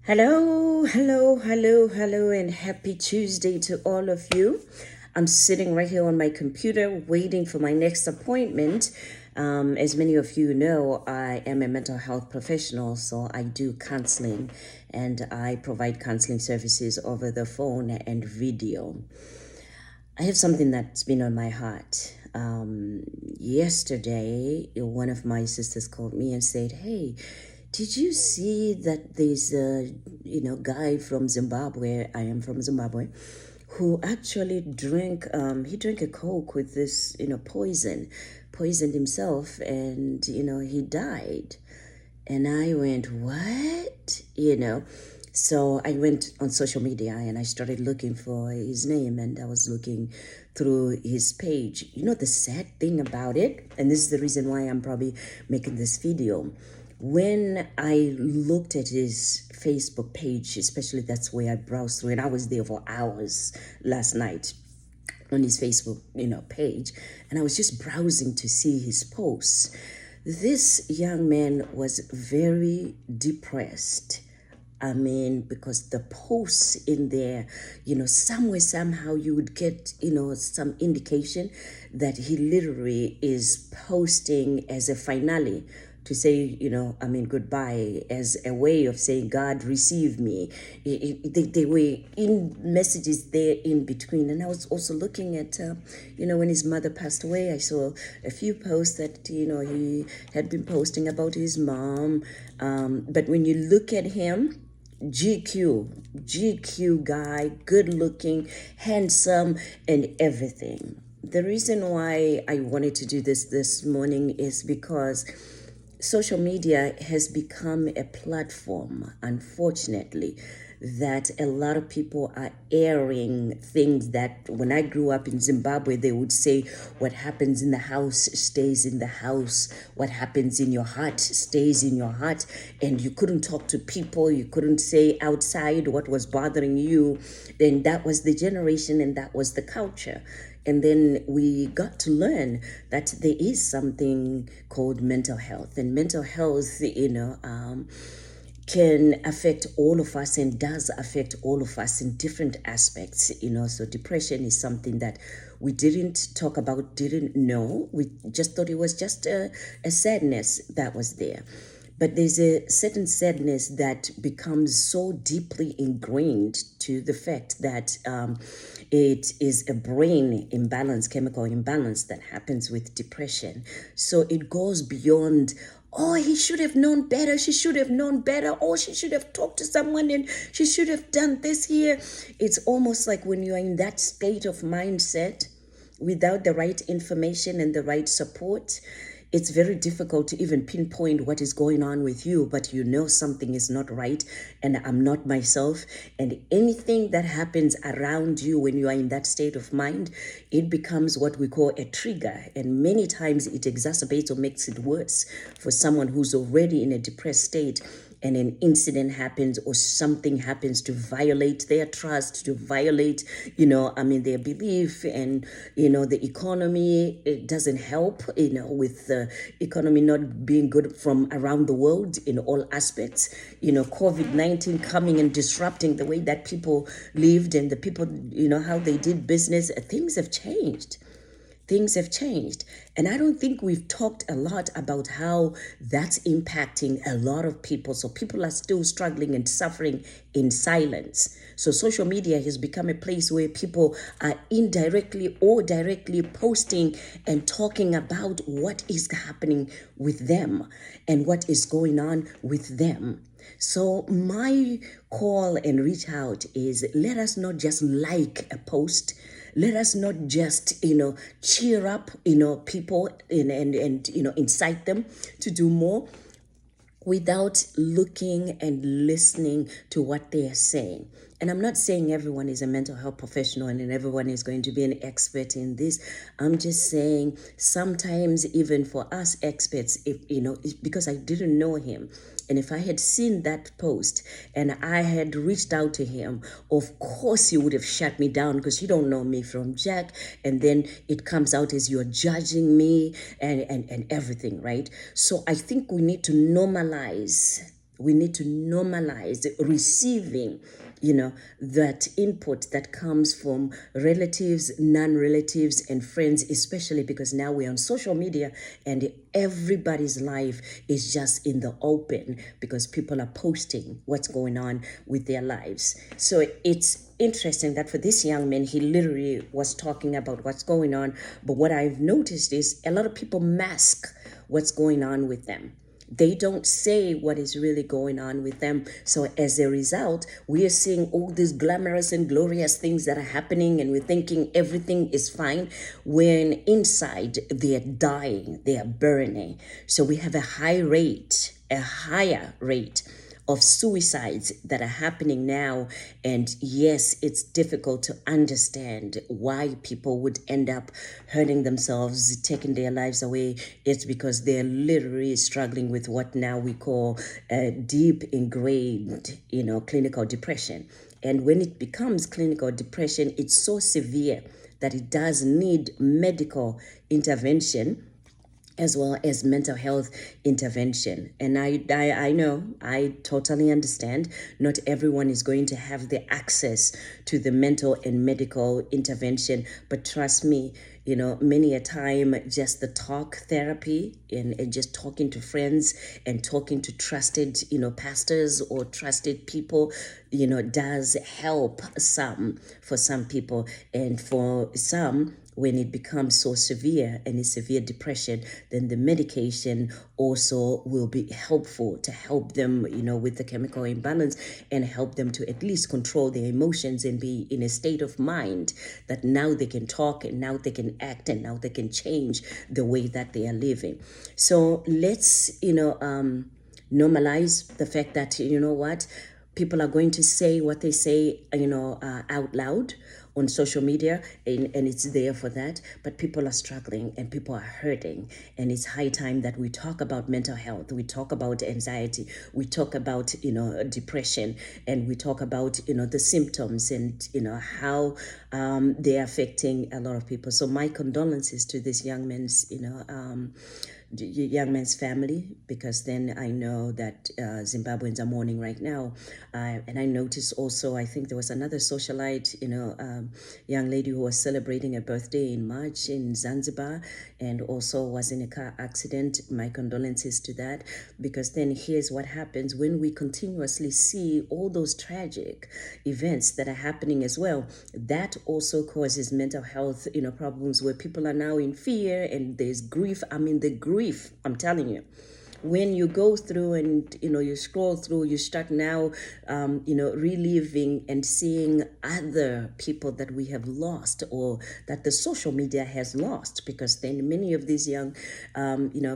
Hello, hello, hello, hello, and happy Tuesday to all of you. I'm sitting right here on my computer waiting for my next appointment. As many of you know, I am a mental health professional, so I do counseling and I provide counseling services over the phone and video. I have something that's been on my heart. Yesterday, one of my sisters called me and said, "Hey, did you see that there's a guy from Zimbabwe? I am from Zimbabwe, who actually drank a coke with this poisoned himself, and he died." And I went, "What?" So I went on social media and I started looking for his name, and I was looking through his page. The sad thing about it, and this is the reason why I'm probably making this video. When I looked at his Facebook page, especially that's where I browsed through, and I was there for hours last night on his Facebook, page, and I was just browsing to see his posts. This young man was very depressed. I mean, because the posts in there, somewhere, somehow you would get, some indication that he literally is posting as a finale to say, goodbye, as a way of saying, "God, receive me." They were in messages there in between. And I was also looking at, when his mother passed away, I saw a few posts that, he had been posting about his mom. But when you look at him, GQ guy, good looking, handsome, and everything. The reason why I wanted to do this morning is because social media has become a platform, unfortunately, that a lot of people are airing things that when I grew up in Zimbabwe, they would say, "What happens in the house stays in the house. What happens in your heart stays in your heart." And you couldn't talk to people. You couldn't say outside what was bothering you. And that was the generation and that was the culture. And then we got to learn that there is something called mental health. And mental health, can affect all of us and does affect all of us in different aspects. So depression is something that we didn't talk about, didn't know. We just thought it was just a sadness that was there. But there's a certain sadness that becomes so deeply ingrained to the fact that it is a brain imbalance, chemical imbalance that happens with depression. So it goes beyond, "Oh, he should have known better. She should have known better. Oh, she should have talked to someone and she should have done this here." It's almost like when you are in that state of mindset without the right information and the right support, it's very difficult to even pinpoint what is going on with you, but something is not right and I'm not myself. And anything that happens around you when you are in that state of mind, it becomes what we call a trigger. And many times it exacerbates or makes it worse for someone who's already in a depressed state, and an incident happens or something happens to violate their trust, to violate, their belief. And, the economy, it doesn't help, with the economy not being good from around the world in all aspects. COVID-19 coming and disrupting the way that people lived and the people, how they did business. Things have changed. Things have changed. And I don't think we've talked a lot about how that's impacting a lot of people. So people are still struggling and suffering in silence. So social media has become a place where people are indirectly or directly posting and talking about what is happening with them and what is going on with them. So my call and reach out is, let us not just like a post. Let us not just, cheer up, people and incite them to do more without looking and listening to what they are saying. And I'm not saying everyone is a mental health professional and everyone is going to be an expert in this. I'm just saying sometimes even for us experts, if because I didn't know him, and if I had seen that post and I had reached out to him, of course he would have shut me down because you don't know me from Jack. And then it comes out as you're judging me and everything, right? So I think we need to normalize We need to normalize receiving, that input that comes from relatives, non-relatives, and friends, especially because now we're on social media and everybody's life is just in the open because people are posting what's going on with their lives. So it's interesting that for this young man, he literally was talking about what's going on. But what I've noticed is a lot of people mask what's going on with them. They don't say what is really going on with them. So as a result, we are seeing all these glamorous and glorious things that are happening, and we're thinking everything is fine when inside they are dying, they are burning. So we have a higher rate of suicides that are happening now. And yes, it's difficult to understand why people would end up hurting themselves, taking their lives away. It's because they're literally struggling with what now we call deep ingrained, clinical depression. And when it becomes clinical depression, it's so severe that it does need medical intervention as well as mental health intervention. And I know, I totally understand not everyone is going to have the access to the mental and medical intervention, but trust me, many a time just the talk therapy and just talking to friends and talking to trusted, pastors or trusted people, does help for some people. And for some, when it becomes so severe and it's severe depression, then the medication also will be helpful to help them, with the chemical imbalance, and help them to at least control their emotions and be in a state of mind that now they can talk and now they can act and now they can change the way that they are living. So let's, normalize the fact that, what, people are going to say what they say, out loud on social media, and it's there for that. But people are struggling and people are hurting, and it's high time that we talk about mental health, we talk about anxiety, we talk about depression, and we talk about the symptoms, and how they're affecting a lot of people. So my condolences to this young man's family, because then I know that Zimbabweans are mourning right now. And I noticed also, I think there was another socialite, young lady who was celebrating a birthday in March in Zanzibar and also was in a car accident. My condolences to that, because then here's what happens when we continuously see all those tragic events that are happening as well. That also causes mental health, problems, where people are now in fear and there's grief. I mean, the grief, I'm telling you, when you go through and you scroll through, you start now reliving and seeing other people that we have lost or that the social media has lost, because then many of these young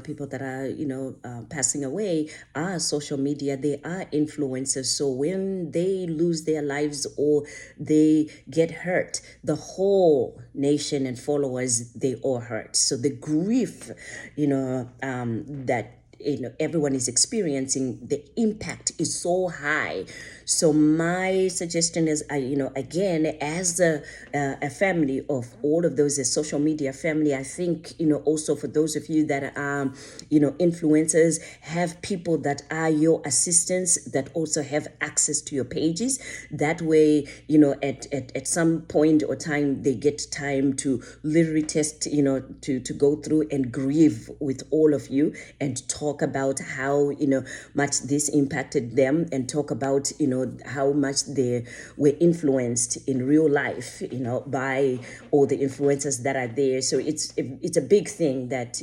people that are passing away are social media, they are influencers. So when they lose their lives or they get hurt, the whole nation and followers, they all hurt. So the grief that everyone is experiencing, the impact is so high. So my suggestion is, again, as a family of all of those, a social media family, I think, also for those of you that are, influencers, have people that are your assistants that also have access to your pages. That way, at some point or time, they get time to literally test, to go through and grieve with all of you and talk about how, much this impacted them, and talk about, how much they were influenced in real life, by all the influencers that are there. So it's a big thing that,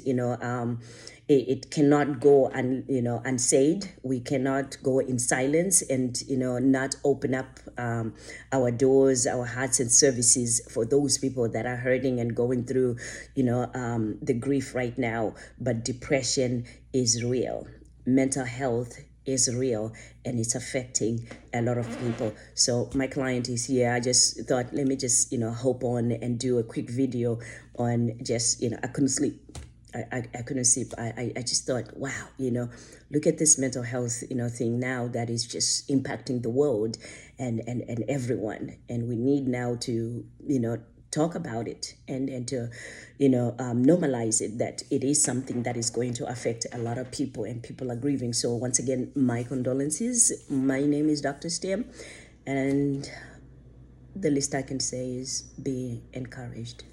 it cannot go unsaid. We cannot go in silence and not open up our doors, our hearts and services for those people that are hurting and going through the grief right now. But depression is real, mental health is real, and it's affecting a lot of people. So my client is here. I just thought, let me just hop on and do a quick video on just I couldn't sleep. I couldn't sleep. I just thought, wow, look at this mental health, thing now that is just impacting the world and everyone. And we need now to, talk about it and to normalize it, that it is something that is going to affect a lot of people and people are grieving. So once again, my condolences. My name is DrStem, and the least I can say is be encouraged.